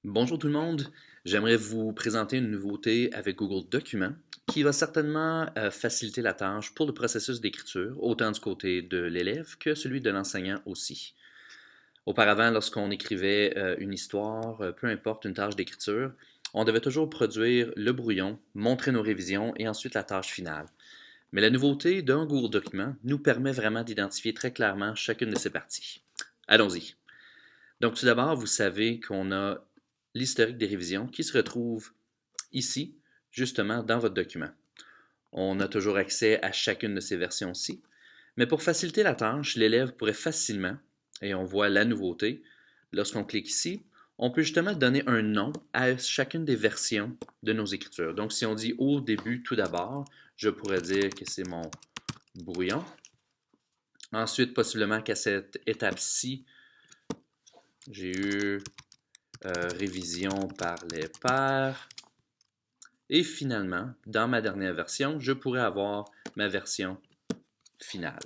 Bonjour tout le monde, j'aimerais vous présenter une nouveauté avec Google Documents qui va certainement faciliter la tâche pour le processus d'écriture, autant du côté de l'élève que celui de l'enseignant aussi. Auparavant, lorsqu'on écrivait une histoire, peu importe une tâche d'écriture, on devait toujours produire le brouillon, montrer nos révisions et ensuite la tâche finale. Mais la nouveauté d'un Google Document nous permet vraiment d'identifier très clairement chacune de ces parties. Allons-y. Donc, tout d'abord, vous savez qu'on a l'historique des révisions qui se retrouve ici, justement, dans votre document. On a toujours accès à chacune de ces versions-ci, mais pour faciliter la tâche, l'élève pourrait facilement, et on voit la nouveauté, lorsqu'on clique ici, on peut justement donner un nom à chacune des versions de nos écritures. Donc, si on dit au début, tout d'abord, je pourrais dire que c'est mon brouillon. Ensuite, possiblement qu'à cette étape-ci, j'ai eu révision par les pairs. Et finalement, dans ma dernière version, je pourrais avoir ma version finale.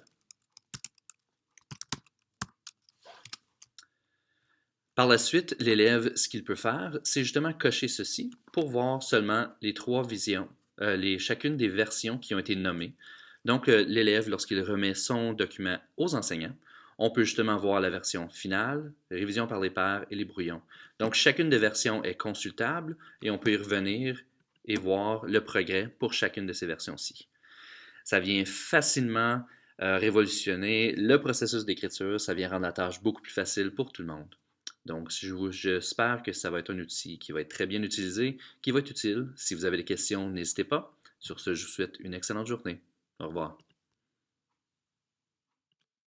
Par la suite, l'élève, ce qu'il peut faire, c'est justement cocher ceci pour voir seulement les trois visions, chacune des versions qui ont été nommées. Donc, l'élève, lorsqu'il remet son document aux enseignants, on peut justement voir la version finale, révision par les pairs et les brouillons. Donc, chacune des versions est consultable et on peut y revenir et voir le progrès pour chacune de ces versions-ci. Ça vient facilement révolutionner le processus d'écriture, ça vient rendre la tâche beaucoup plus facile pour tout le monde. Donc, j'espère que ça va être un outil qui va être très bien utilisé, qui va être utile. Si vous avez des questions, n'hésitez pas. Sur ce, je vous souhaite une excellente journée. Au revoir.